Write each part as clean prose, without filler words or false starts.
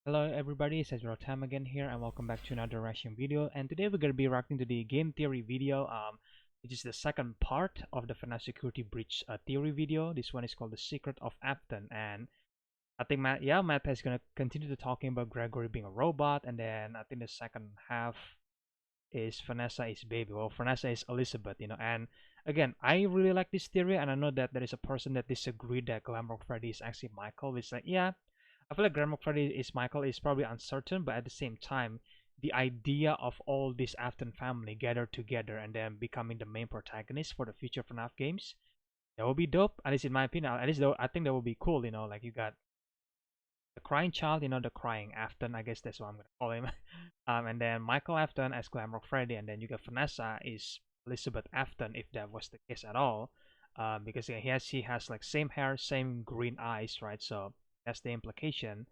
Hello everybody, it's EzraTime again here and welcome back to another reaction video. And today we're going to be reacting to the game theory video, which is the second part of the FNAF security breach theory video. This one is called The Secret of Afton, and I think Matt is going to continue to talking about Gregory being a robot, and then I think the second half is Vanessa is baby. Well, Vanessa is Elizabeth, and again, I really like this theory, and I know that there is a person that disagreed that Glamour Freddy is actually Michael. It's like, yeah, I feel like Grandma Freddy is Michael is probably uncertain, but at the same time, the idea of all this Afton family gathered together and then becoming the main protagonist for the future FNAF games, that would be dope. At least in my opinion, at least though, I think that would be cool. Like you got the crying child, the crying Afton. I guess that's what I'm gonna call him. And then Michael Afton as Glamour Freddy, and then you got Vanessa is Elizabeth Afton, if that was the case at all. Because yeah, she has like same hair, same green eyes, right? So that's the implication,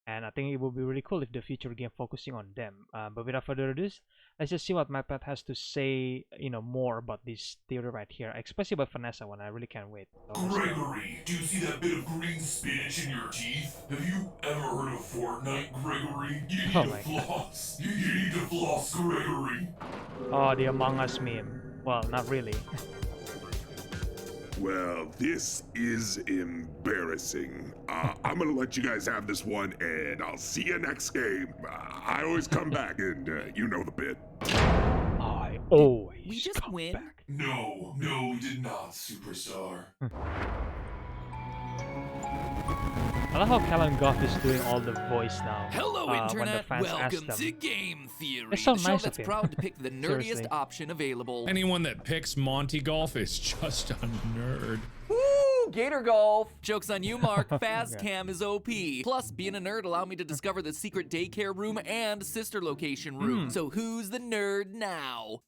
and I think it would be really cool if the future game focusing on them. But without further ado, let's just see what Matpat has to say, more about this theory right here, especially about Vanessa one. I really can't wait. So Gregory, do you see that bit of green spinach in your teeth? Have you ever heard of Fortnite, Gregory? You need oh to my floss. You need to floss, Gregory. God. Oh, the Among Us meme. Well, not really. Well, this is embarrassing. I'm gonna let you guys have this one, and I'll see you next game. I always come back, and you know the bit. I always We just come win? back. No, we did not, superstar. I love how Callum Goff is doing all the voice now. Hello, when the Internet. fans ask Welcome them. to Game Theory, It's so the show nice of that's him. proud to pick the nerdiest Seriously. option available. Anyone that picks Monty Golf is just a nerd. Woo! Gator Golf! Joke's on you, Mark. Fast Okay. Cam is OP. Plus, being a nerd allowed me to discover the secret daycare room and sister location room. So who's the nerd now?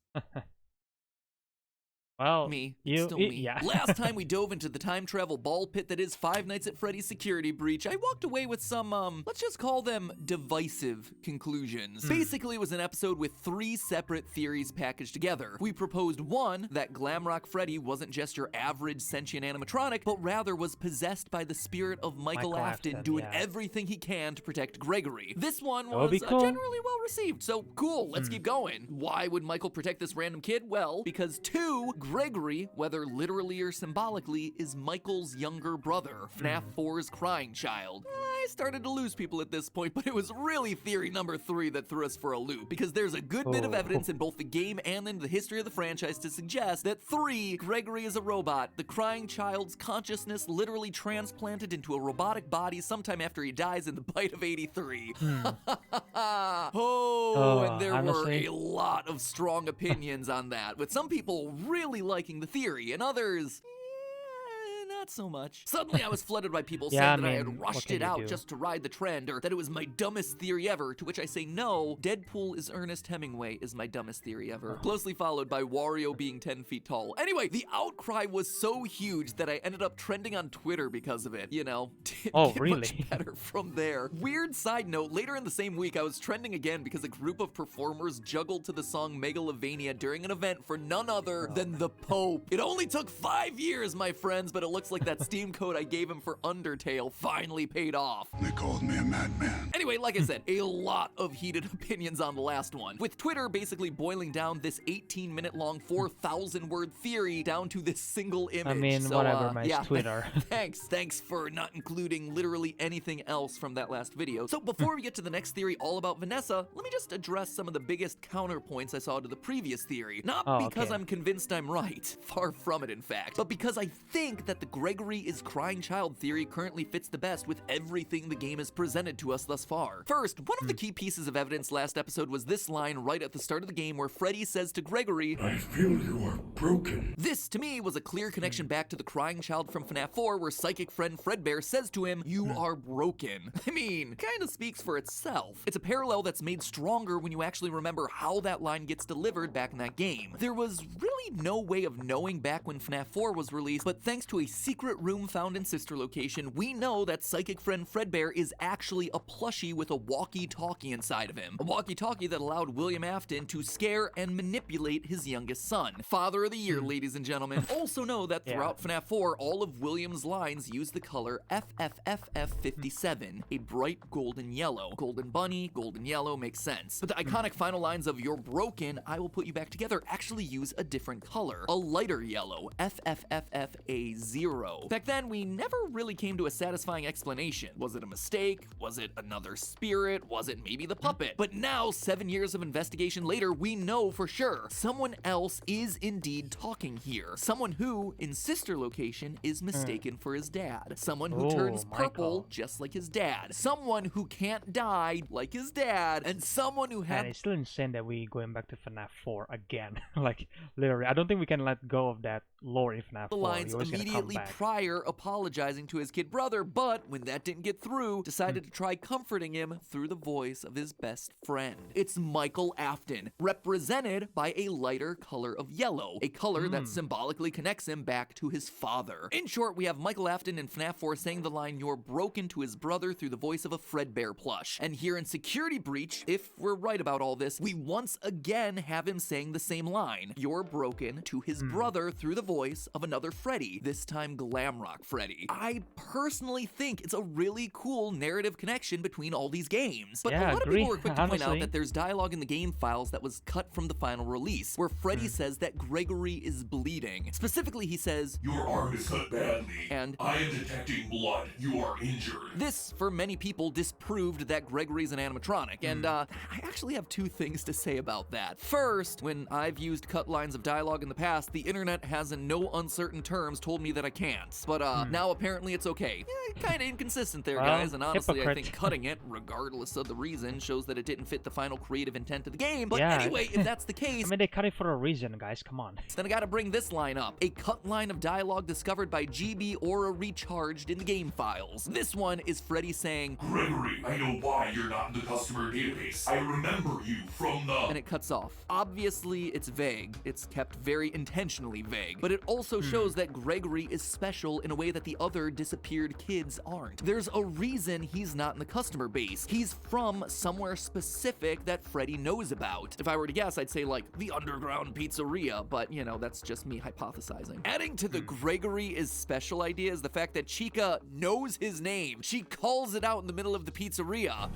Well, Me. you, Still y- me. yeah. Last time we dove into the time travel ball pit that is Five Nights at Freddy's security breach, I walked away with some, let's just call them divisive conclusions. Basically, it was an episode with three separate theories packaged together. We proposed one, that Glamrock Freddy wasn't just your average sentient animatronic, but rather was possessed by the spirit of Michael Afton, doing yeah. everything he can to protect Gregory. This one That would was be cool. generally well received, so cool, let's keep going. Why would Michael protect this random kid? Well, because two, Gregory, whether literally or symbolically, is Michael's younger brother, FNAF 4's crying child. I started to lose people at this point, but it was really theory number 3 that threw us for a loop, because there's a good bit of evidence in both the game and in the history of the franchise to suggest that 3, Gregory is a robot, the crying child's consciousness literally transplanted into a robotic body sometime after he dies in the bite of 83. And there honestly. were a lot of strong opinions on that, with some people really liking the theory and others not so much. Suddenly I was flooded by people Yeah, saying that I I had mean, what rushed can it you out do? just to ride the trend, or that it was my dumbest theory ever, to which I say no, Deadpool is Ernest Hemingway is my dumbest theory ever. Closely followed by Wario being 10 feet tall. Anyway, the outcry was so huge that I ended up trending on Twitter because of it. Didn't Oh, get really? much better from there. Weird side note, later in the same week I was trending again because a group of performers juggled to the song Megalovania during an event for none other than the Pope. It only took 5 years, my friends, but it looks like that Steam code I gave him for Undertale finally paid off. They called me a madman. Anyway, like I said, a lot of heated opinions on the last one, with Twitter basically boiling down this 18-minute long 4,000-word theory down to this single image. I mean, So, whatever, my yeah, Twitter. Thanks for not including literally anything else from that last video. So before we get to the next theory all about Vanessa, let me just address some of the biggest counterpoints I saw to the previous theory. Not because okay. I'm convinced I'm right, far from it in fact, but because I think that the Gregory is crying child theory currently fits the best with everything the game has presented to us thus far. First, one of the key pieces of evidence last episode was this line right at the start of the game where Freddy says to Gregory, I feel you are broken. this, to me, was a clear connection back to the crying child from FNAF 4 where psychic friend Fredbear says to him, you are broken. I mean, kinda speaks for itself. It's a parallel that's made stronger when you actually remember how that line gets delivered back in that game. There was really no way of knowing back when FNAF 4 was released, but thanks to a secret room found in Sister Location, we know that psychic friend Fredbear is actually a plushie with a walkie-talkie inside of him. A walkie-talkie that allowed William Afton to scare and manipulate his youngest son. Father of the Year, ladies and gentlemen. Also know that throughout FNAF 4, all of William's lines use the color FFFF57, a bright golden yellow. Golden bunny, golden yellow makes sense. But the iconic final lines of "You're broken, I will put you back together" actually use a different color, a lighter yellow, FFFFA0. Back then, we never really came to a satisfying explanation. Was it a mistake? Was it another spirit? Was it maybe the puppet? But now, 7 years of investigation later, we know for sure. Someone else is indeed talking here. Someone who, in Sister Location, is mistaken for his dad. Someone who turns purple, just like his dad. Someone who can't die, like his dad. And someone who had... And it's still insane that we going back to FNAF 4 again. Like, literally, I don't think we can let go of that lore in FNAF 4. The lines immediately prior apologizing to his kid brother, but when that didn't get through, decided to try comforting him through the voice of his best friend. It's Michael Afton, represented by a lighter color of yellow, a color that symbolically connects him back to his father. In short, we have Michael Afton in FNAF 4 saying the line "You're broken" to his brother through the voice of a Fredbear plush. And here in Security Breach, if we're right about all this, we once again have him saying the same line, "You're broken" to his brother through the voice of another Freddy, this time Glamrock Freddy. I personally think it's a really cool narrative connection between all these games. But a lot of people were quick to point out that there's dialogue in the game files that was cut from the final release, where Freddy says that Gregory is bleeding. Specifically, he says, "Your arm is cut badly, and I am detecting blood. You are injured." This, for many people, disproved that Gregory's an animatronic, and I actually have two things to say about that. First, when I've used cut lines of dialogue in the past, the internet has in no uncertain terms told me that I can't. But now apparently it's okay. Yeah, kinda inconsistent there, guys, and honestly I think cutting it, regardless of the reason, shows that it didn't fit the final creative intent of the game. But anyway, if that's the case... I mean, they cut it for a reason, guys, come on. Then I gotta bring this line up. A cut line of dialogue discovered by GB Aura Recharged in the game files. This one is Freddy saying, "Gregory, I know why you're not in the customer database. I remember you from the..." And it cuts off. Obviously, it's vague. It's kept very intentionally vague. But it also shows that Gregory is special in a way that the other disappeared kids aren't. There's a reason he's not in the customer base. He's from somewhere specific that Freddy knows about. If I were to guess, I'd say like the underground pizzeria, but you know, that's just me hypothesizing. Adding to the Gregory is special idea is the fact that Chica knows his name. She calls it out in the middle of the pizzeria.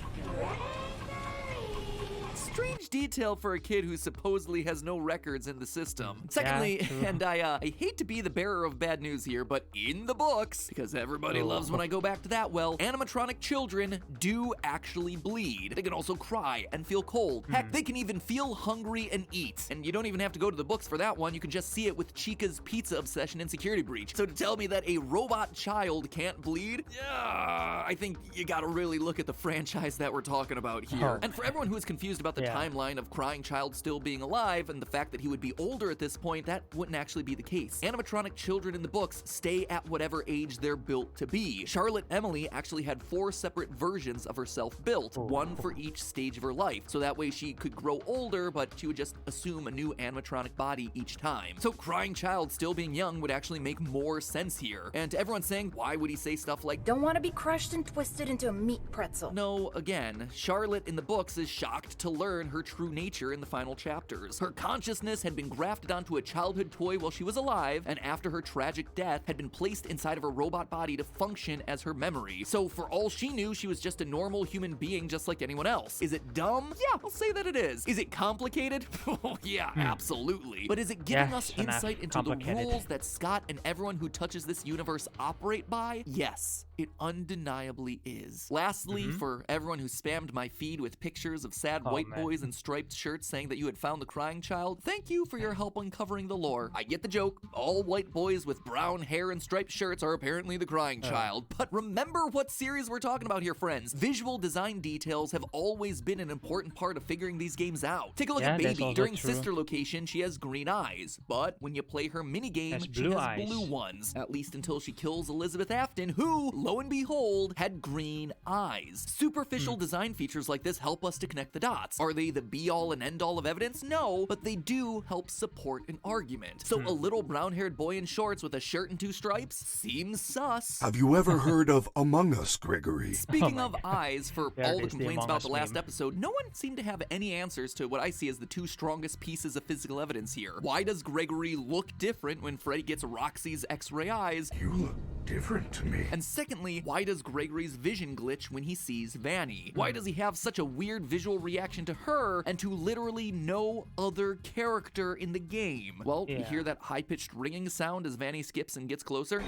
Strange detail for a kid who supposedly has no records in the system. Secondly, and I hate to be the bearer of bad news here, but in the books, because everybody loves when I go back to that well, animatronic children do actually bleed. They can also cry and feel cold. Heck, they can even feel hungry and eat. And you don't even have to go to the books for that one, you can just see it with Chica's pizza obsession in Security Breach. So to tell me that a robot child can't bleed, I think you gotta really look at the franchise that we're talking about here. And for everyone who is confused about the timeline of Crying Child still being alive and the fact that he would be older at this point, that wouldn't actually be the case. Animatronic children in the books stay at whatever age they're built to be. Charlotte Emily actually had 4 separate versions of herself built, one for each stage of her life, so that way she could grow older, but she would just assume a new animatronic body each time. So Crying Child still being young would actually make more sense here. And to everyone saying, why would he say stuff like, "Don't want to be crushed and twisted into a meat pretzel"? No, again, Charlotte in the books is shocked to learn her true nature in the final chapters. Her consciousness had been grafted onto a childhood toy while she was alive, and after her tragic death had been placed inside of her robot body to function as her memory. So for all she knew, she was just a normal human being just like anyone else. Is it dumb? Yeah, I'll say that it is. Is it complicated? Oh yeah, absolutely. But is it giving us insight into the rules that Scott and everyone who touches this universe operate by? Yes, it undeniably is. Lastly, for everyone who spammed my feed with pictures of sad white boys in striped shirts saying that you had found the Crying Child, thank you for your help uncovering the lore. I get the joke. All white boys with brown hair and striped shirts are apparently the Crying Child. But remember what series we're talking about here, friends. Visual design details have always been an important part of figuring these games out. Take a look at Baby. During Sister Location, she has green eyes, but when you play her minigame, she has blue ones. At least until she kills Elizabeth Afton, who lo and behold, had green eyes. Superficial design features like this help us to connect the dots. Are they the be-all and end-all of evidence? No, but they do help support an argument. So a little brown-haired boy in shorts with a shirt and 2 stripes seems sus. Have you ever heard of Among Us, Gregory? Speaking of eyes, for There all it the is, the complaints Among about Us the last meme. episode, no one seemed to have any answers to what I see as the 2 strongest pieces of physical evidence here. Why does Gregory look different when Freddy gets Roxy's X-ray eyes? You look different to me. And secondly, why does Gregory's vision glitch when he sees Vanny? Why does he have such a weird visual reaction to her and to literally no other character in the game? Well, you Yeah. hear that high-pitched ringing sound as Vanny skips and gets closer?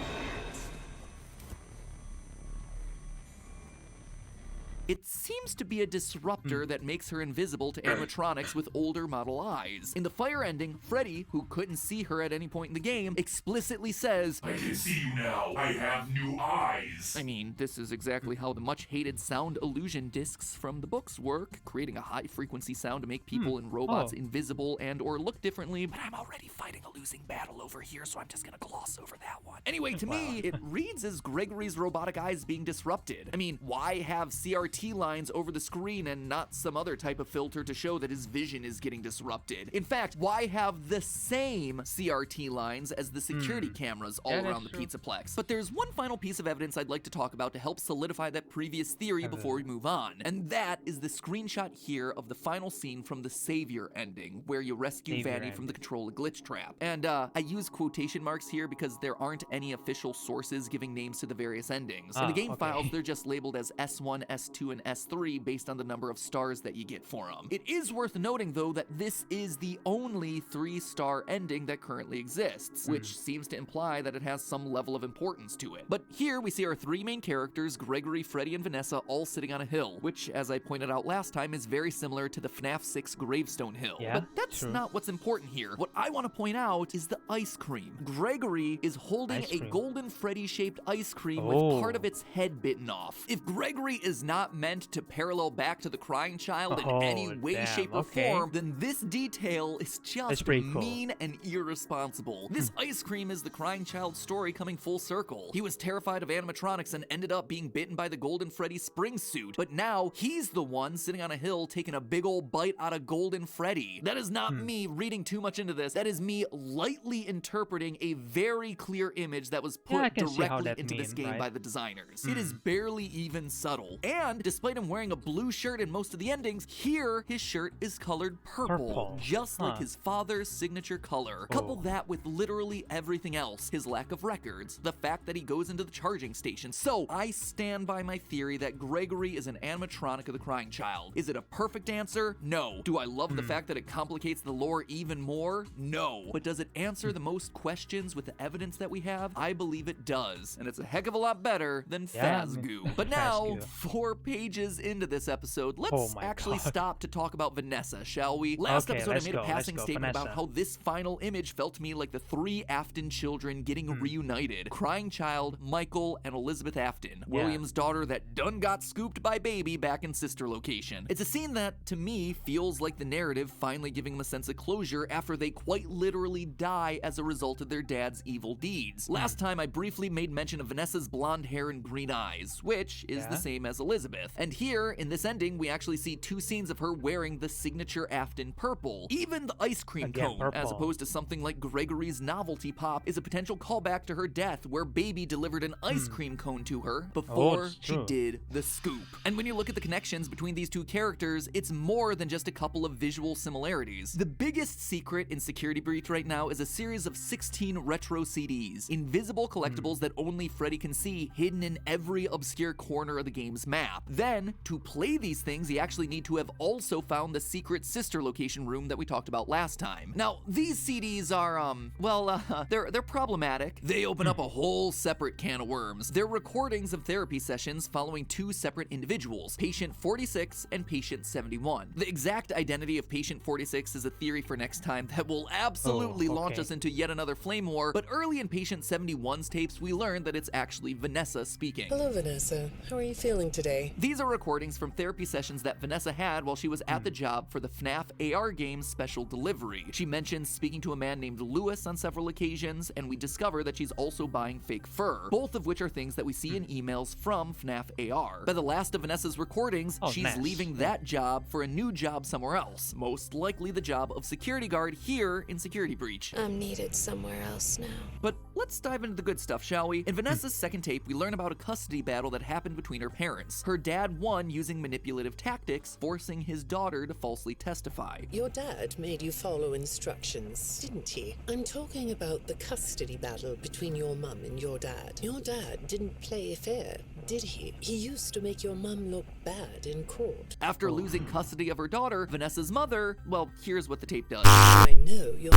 It seems to be a disruptor that makes her invisible to animatronics with older model eyes. In the fire ending, Freddy, who couldn't see her at any point in the game, explicitly says, I can see you now. I have new eyes. I mean, this is exactly how the much-hated sound illusion discs from the books work, creating a high-frequency sound to make people and robots invisible and or look differently, but I'm already fighting a losing battle over here, so I'm just gonna gloss over that one. Anyway, to me, it reads as Gregory's robotic eyes being disrupted. I mean, why have CRT lines over the screen and not some other type of filter to show that his vision is getting disrupted? In fact, why have the same CRT lines as the security cameras all around the Pizzaplex? But there's one final piece of evidence I'd like to talk about to help solidify that previous theory before we move on, and that is the screenshot here of the final scene from the Savior ending, where you rescue Vanny from the control glitch trap. And I use quotation marks here because there aren't any official sources giving names to the various endings. In the game files, they're just labeled as S1, S2, and S3 based on the number of stars that you get for them. It is worth noting, though, that this is the only 3-star ending that currently exists, which seems to imply that it has some level of importance to it. But here we see our 3 main characters, Gregory, Freddy, and Vanessa, all sitting on a hill, which, as I pointed out last time, is very similar to the FNAF 6 gravestone hill. Yeah, but that's not what's important here. What I want to point out is the ice cream. Gregory is holding a golden Freddy-shaped ice cream with part of its head bitten off. If Gregory is not meant to parallel back to the crying child in any way, shape, or form, then this detail is just mean and irresponsible. This ice cream is the crying child's story coming full circle. He was terrified of animatronics and ended up being bitten by the Golden Freddy spring suit, but now he's the one sitting on a hill taking a big old bite out of Golden Freddy. That is not me reading too much into this. That is me lightly interpreting a very clear image that was put directly into this game by the designers. It is barely even subtle. And despite him wearing a blue shirt in most of the endings, here his shirt is colored purple, just like his father's signature color. Couple that with literally everything else, his lack of records, the fact that he goes into the charging station. So I stand by my theory that Gregory is an animatronic of the crying child. Is it a perfect answer? No. Do I love the fact that it complicates the lore even more? No. But does it answer the most questions with the evidence that we have? I believe it does, and it's a heck of a lot better than Fazgoo. But now, 4 pages into this episode, let's actually stop to talk about Vanessa, shall we? Last episode I made a passing statement about how this final image felt to me like the 3 Afton children getting reunited. Crying child, Michael, and Elizabeth Afton, William's daughter that done got scooped by Baby back in sister location. It's a scene that, to me, feels like the narrative finally giving them a sense of closure after they quite literally die as a result of their dad's evil deeds. Last time I briefly made mention of Vanessa's blonde hair and green eyes, which is the same as Elizabeth. And here, in this ending, we actually see 2 scenes of her wearing the signature Afton purple. Even the ice cream cone, as opposed to something like Gregory's novelty pop, is a potential callback to her death, where Baby delivered an ice cream cone to her before she did the scoop. And when you look at the connections between these 2 characters, it's more than just a couple of visual similarities. The biggest secret in Security Breach right now is a series of 16 retro CDs, invisible collectibles that only Freddy can see, hidden in every obscure corner of the game's map. Then, to play these things, you actually need to have also found the secret sister location room that we talked about last time. Now, these CDs are, they're problematic. They open up a whole separate can of worms. They're recordings of therapy sessions following 2 separate individuals, Patient 46 and Patient 71. The exact identity of Patient 46 is a theory for next time that will absolutely launch us into yet another flame war, but early in Patient 71's tapes, we learned that it's actually Vanessa speaking. Hello, Vanessa. How are you feeling today? These are recordings from therapy sessions that Vanessa had while she was at the job for the FNAF AR game's special delivery. She mentions speaking to a man named Lewis on several occasions, and we discover that she's also buying fake fur, both of which are things that we see in emails from FNAF AR. By the last of Vanessa's recordings, she's leaving that job for a new job somewhere else, most likely the job of security guard here in Security Breach. I'm needed somewhere else now. But let's dive into the good stuff, shall we? In Vanessa's second tape, we learn about a custody battle that happened between her parents. Her dad won using manipulative tactics, forcing his daughter to falsely testify. Your dad made you follow instructions, didn't he? I'm talking about the custody battle between your mum and your dad. Your dad didn't play fair, did he? He used to make your mum look bad in court. After losing custody of her daughter, Vanessa's mother, well, here's what the tape does. I know your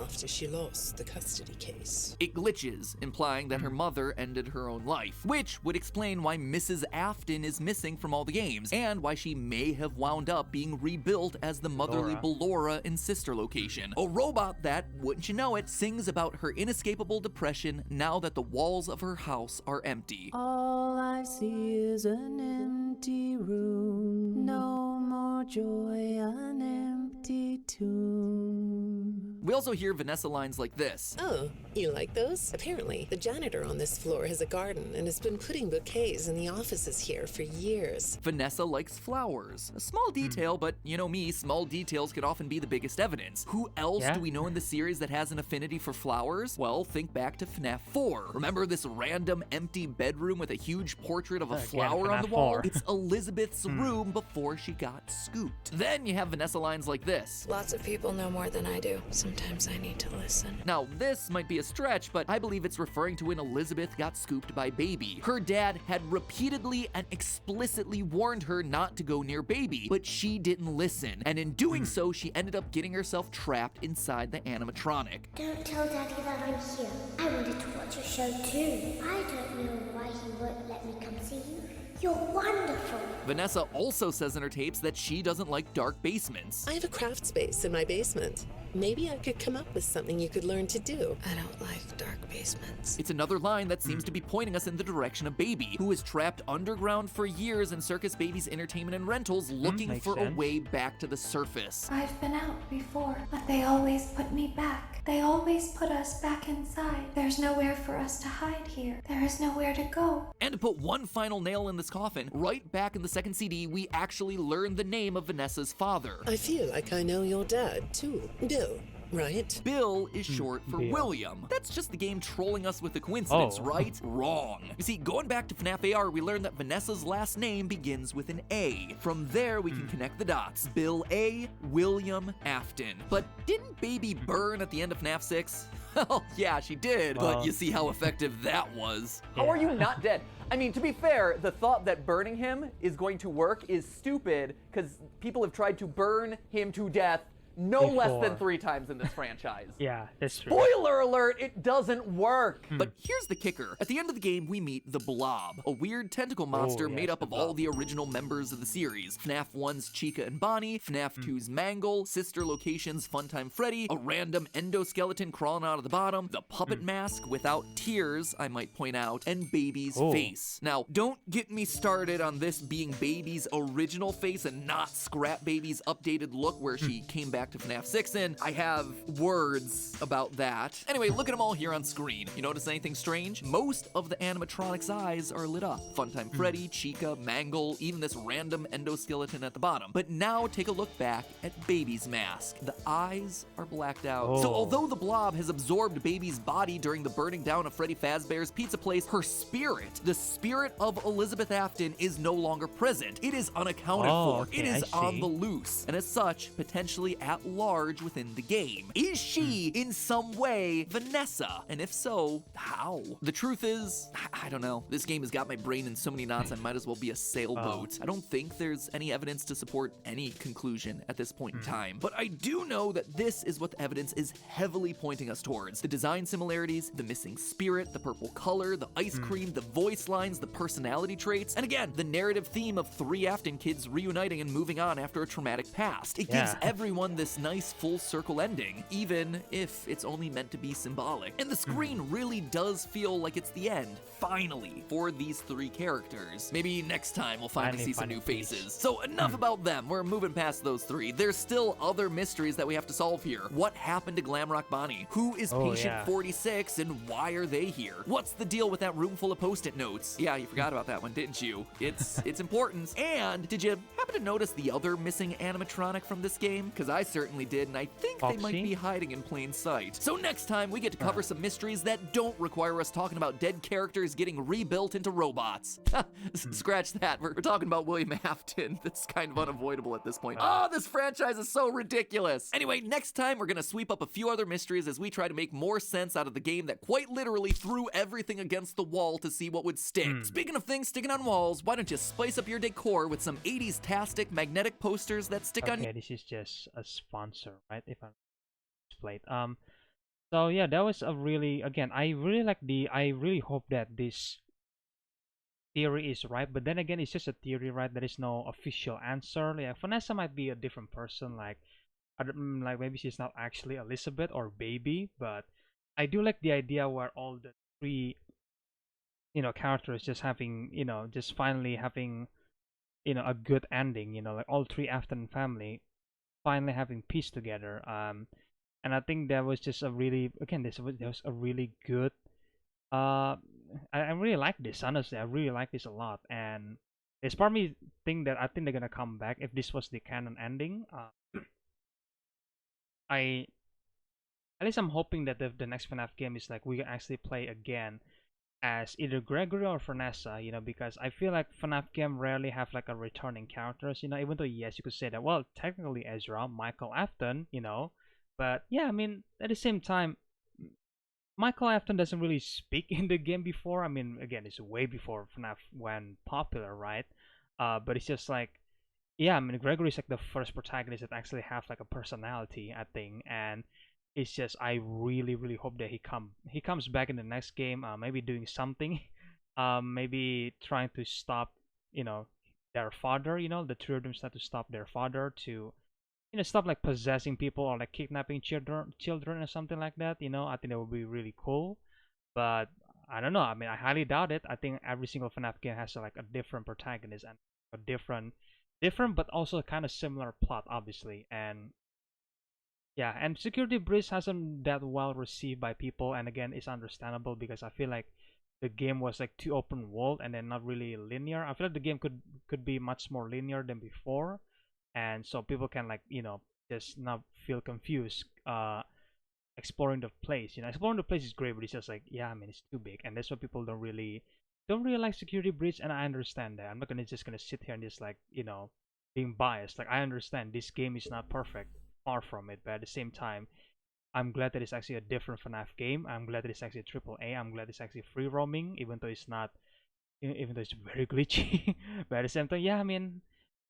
after she lost the custody case. It glitches, implying that her mother ended her own life, which would explain why Mrs. Afton is missing from all the games, and why she may have wound up being rebuilt as the motherly Ballora in Sister Location. A robot that, wouldn't you know it, sings about her inescapable depression now that the walls of her house are empty. All I see is an empty room, no more joy, an empty tomb. We also hear Vanessa lines like this. Oh, you like those? Apparently, the janitor on this floor has a garden and has been putting bouquets in the offices here for years. Vanessa likes flowers. A small detail, but you know me, small details can often be the biggest evidence. Who else do we know in the series that has an affinity for flowers? Well, think back to FNAF 4. Remember this random empty bedroom with a huge portrait of a flower on the wall? It's Elizabeth's room before she got scooped. Then you have Vanessa lines like this. Lots of people know more than I do. Sometimes I need to listen. Now, this might be a stretch, but I believe it's referring to when Elizabeth got scooped by Baby. Her dad had repeatedly and explicitly warned her not to go near Baby, but she didn't listen. And in doing so, she ended up getting herself trapped inside the animatronic. Don't tell Daddy that I'm here. I wanted to watch a show too. I don't know why he won't let me come see you. You're wonderful. Vanessa also says in her tapes that she doesn't like dark basements. I have a craft space in my basement. Maybe I could come up with something you could learn to do. I don't like dark basements. It's another line that seems to be pointing us in the direction of Baby, who was trapped underground for years in Circus Baby's entertainment and rentals, looking for a way back to the surface. I've been out before, but they always put me back. They always put us back inside. There's nowhere for us to hide here. There is nowhere to go. And to put one final nail in this coffin, right back in the second CD, we actually learn the name of Vanessa's father. I feel like I know your dad, too. Bill, right? Bill is short for William. That's just the game trolling us with the coincidence, right? Wrong. You see, going back to FNAF AR, we learned that Vanessa's last name begins with an A. From there, we can connect the dots. Bill A, William Afton. But didn't Baby burn at the end of FNAF 6? Well, yeah, she did, but you see how effective that was. How are you not dead? I mean, to be fair, the thought that burning him is going to work is stupid, because people have tried to burn him to death no less than 3 times in this franchise. Yeah, that's true. Spoiler alert, it doesn't work. But here's the kicker. At the end of the game, we meet the Blob, a weird tentacle monster made up of all the original members of the series. FNAF 1's Chica and Bonnie, FNAF 2's Mangle, Sister Location's Funtime Freddy, a random endoskeleton crawling out of the bottom, the puppet mask without tears, I might point out, and Baby's face. Now, don't get me started on this being Baby's original face and not Scrap Baby's updated look where she came back to FNAF 6 in. I have words about that. Anyway, look at them all here on screen. You notice anything strange? Most of the animatronic's eyes are lit up. Funtime Freddy, Chica, Mangle, even this random endoskeleton at the bottom. But now take a look back at Baby's mask. The eyes are blacked out. So although the Blob has absorbed Baby's body during the burning down of Freddy Fazbear's Pizza Place, her spirit, the spirit of Elizabeth Afton, is no longer present. It is unaccounted for. It is on the loose, and as such, potentially at large within the game. Is she, in some way, Vanessa? And if so, how? The truth is, I don't know. This game has got my brain in so many knots, I might as well be a sailboat. I don't think there's any evidence to support any conclusion at this point in time. But I do know that this is what the evidence is heavily pointing us towards. The design similarities, the missing spirit, the purple color, the ice cream, the voice lines, the personality traits, and again, the narrative theme of 3 Afton kids reuniting and moving on after a traumatic past. It gives everyone this this nice full circle ending, even if it's only meant to be symbolic. And the screen really does feel like it's the end, finally, for these 3 characters. Maybe next time we'll finally see some new faces. So enough about them, we're moving past those 3. There's still other mysteries that we have to solve here. What happened to Glamrock Bonnie? Who is patient 46 and why are they here? What's the deal with that room full of post-it notes? Yeah, you forgot about that one, didn't you? It's important. And did you happen to notice the other missing animatronic from this game? Because I certainly did, and I think they might be hiding in plain sight. So next time we get to cover some mysteries that don't require us talking about dead characters getting rebuilt into robots. Scratch that. We're talking about William Afton. That's kind of unavoidable at this point. Oh, this franchise is so ridiculous. Anyway, next time we're gonna sweep up a few other mysteries as we try to make more sense out of the game that quite literally threw everything against the wall to see what would stick. Speaking of things sticking on walls, why don't you spice up your decor with some 80s-tastic magnetic posters that stick on... Okay, this is just a sponsor, right? If I'm displayed. So yeah, that was a really, again, I really hope that this theory is right, but then again, it's just a theory, right? There is no official answer. Yeah, Vanessa might be a different person, like maybe she's not actually Elizabeth or Baby, but I do like the idea where all the 3 characters just having, just finally having, a good ending, like all 3 Afton family finally having peace together. And I think that was just a really, again, there was a really good, I really like this, honestly. I really like this a lot, and there's part of me I think they're gonna come back if this was the canon ending. At least I'm hoping that the next FNAF game is like we can actually play again as either Gregory or Vanessa, because I feel like FNAF game rarely have like a returning characters, even though yes, you could say that, well, technically Ezra, Michael Afton, but yeah, I mean, at the same time, Michael Afton doesn't really speak in the game before. I mean, again, it's way before FNAF went popular, right? But it's just like, yeah, I mean, Gregory's like the first protagonist that actually have like a personality, I think, and it's just I really, really hope that he comes back in the next game, maybe doing something, maybe trying to stop, their father, the 3 of them start to stop their father to, stop like possessing people or like kidnapping children or something like that. I think that would be really cool, but I don't know. I mean, I highly doubt it. I think every single FNAF game has like a different protagonist and a different but also kind of similar plot, obviously. And yeah, and Security Breach hasn't that well received by people, and again, it's understandable because I feel like the game was like too open world and then not really linear. I feel like the game could be much more linear than before, and so people can like just not feel confused exploring the place. Exploring the place is great, but it's just like, yeah, I mean, it's too big, and that's why people don't really like Security Breach, and I understand that. I'm not just gonna sit here and just like being biased. Like, I understand this game is not perfect, far from it, but at the same time, I'm glad that it's actually a different FNAF game. I'm glad that it's actually AAA. I'm glad it's actually free roaming, even though it's not, even though it's very glitchy. But at the same time, yeah, I mean,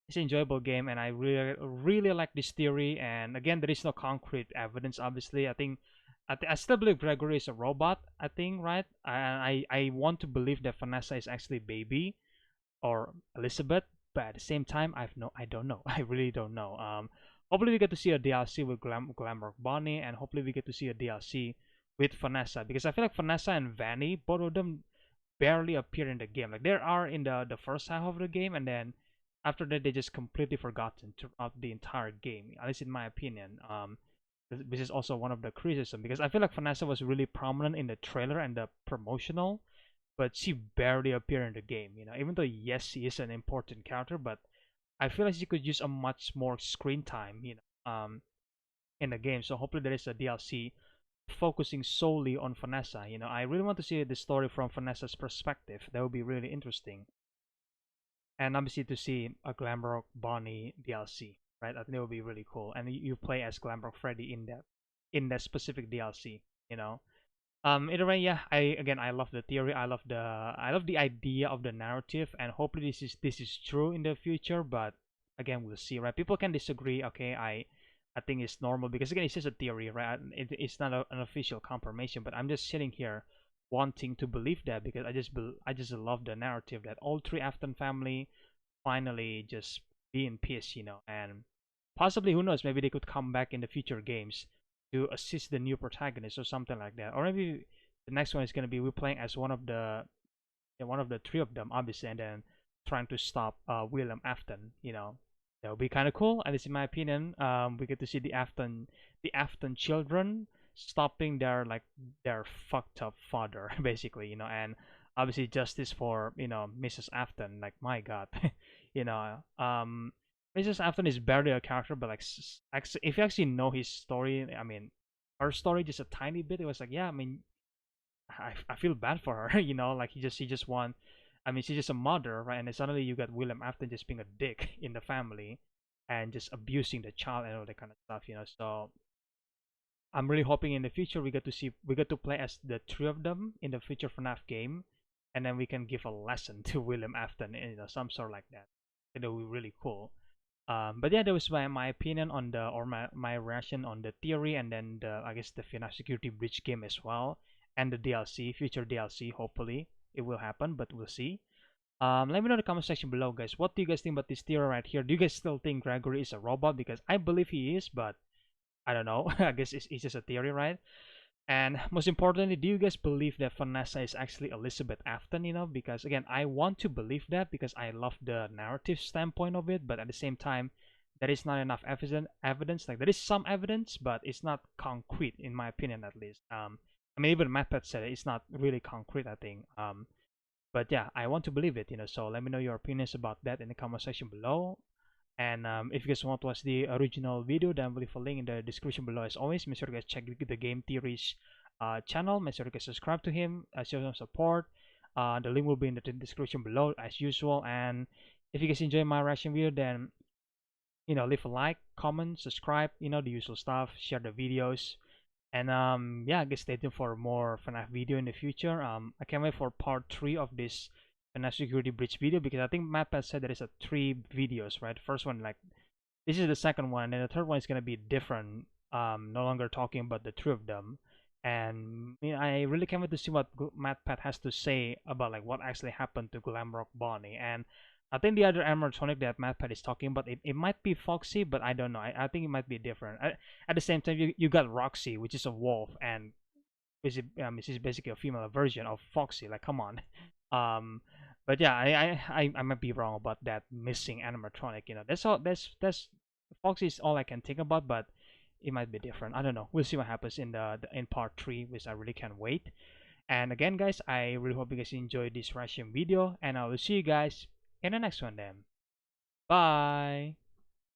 it's an enjoyable game, and I really like this theory. And again, there is no concrete evidence, obviously. I still believe Gregory is a robot, I think, right? I want to believe that Vanessa is actually Baby or Elizabeth, but at the same time, I don't know. I really don't know. Hopefully we get to see a DLC with Glamrock Bonnie, and hopefully we get to see a DLC with Vanessa, because I feel like Vanessa and Vanny, both of them barely appear in the game. Like, they are in the first half of the game, and then after that they just completely forgotten throughout the entire game, at least in my opinion. Which is also one of the criticism, because I feel like Vanessa was really prominent in the trailer and the promotional, but she barely appeared in the game. Even though yes, she is an important character, but I feel like she could use a much more screen time, in the game. So hopefully there is a DLC focusing solely on Vanessa. I really want to see the story from Vanessa's perspective. That would be really interesting. And obviously to see a Glamrock Bonnie DLC, right? I think it would be really cool. And you play as Glamrock Freddy in that specific DLC. Either way, yeah. I love the theory. I love the idea of the narrative, and hopefully this is true in the future. But again, we'll see, right? People can disagree. Okay, I think it's normal, because again, it's just a theory, right? It's not an official confirmation. But I'm just sitting here wanting to believe that, because I just love the narrative that all 3 Afton family finally just be in peace, and possibly, who knows, maybe they could come back in the future games to assist the new protagonist or something like that. Or maybe the next one is gonna be we're playing as one of the three of them, obviously, and then trying to stop William Afton. You know, that would be kind of cool. At least in my opinion, we get to see the Afton children stopping their fucked up father, basically. You know, and obviously justice for Mrs. Afton. Like, my God, you know, Mrs. Afton is barely a character, but like if you actually know his story, I mean, her story just a tiny bit. It was like, yeah, I mean, I feel bad for her, you know, like he just want, I mean, she's just a mother, right? And then suddenly you got William Afton just being a dick in the family and just abusing the child and all that kind of stuff, you know. So I'm really hoping in the future we get to play as the three of them in the future FNAF game, and then we can give a lesson to William Afton, you know, some sort like that. That would be really cool. But yeah, that was my opinion on my reaction on the theory, and then I guess the FNAF Security Breach game as well, and the DLC, future DLC. Hopefully it will happen, but we'll see. Let me know in the comment section below, guys. What do you guys think about this theory right here? Do you guys still think Gregory is a robot? Because I believe he is, but I don't know. I guess it's just a theory, right? And most importantly, do you guys believe that Vanessa is actually Elizabeth Afton? You know, because again, I want to believe that because I love the narrative standpoint of it, but at the same time, there is not enough evidence. Like, there is some evidence, but it's not concrete, in my opinion, at least. I mean, even Matpat said it's not really concrete, I think. But yeah, I want to believe it, you know. So let me know your opinions about that in the comment section below. And if you guys want to watch the original video, then we'll leave a link in the description below. As always, make sure you guys check the Game Theories channel. Make sure you guys subscribe to him, show some support. The link will be in the description below as usual. And if you guys enjoy my reaction video, then leave a like, comment, subscribe, the usual stuff. Share the videos. And yeah, I guess stay tuned for more FNAF video in the future. I can't wait for part 3 of this FNAF Security Breach video, because I think Matpat said there is 3 videos, right? First one, like, this is the second one, and then the third one is gonna be different. No longer talking about the 3 of them. And I really can't wait to see what Matpat has to say about like what actually happened to Glamrock Bonnie. And I think the other animatronic that Matpat is talking about, it might be Foxy, but I don't know. I think it might be different. At the same time, you got Roxy, which is a wolf, and this is basically a female version of Foxy. Like, come on. But yeah, I might be wrong about that missing animatronic. That's all. That's Foxy is all I can think about, but it might be different. I don't know. We'll see what happens in in part 3, which I really can't wait. And again, guys, I really hope you guys enjoyed this reaction video, and I will see you guys in the next one then. Bye.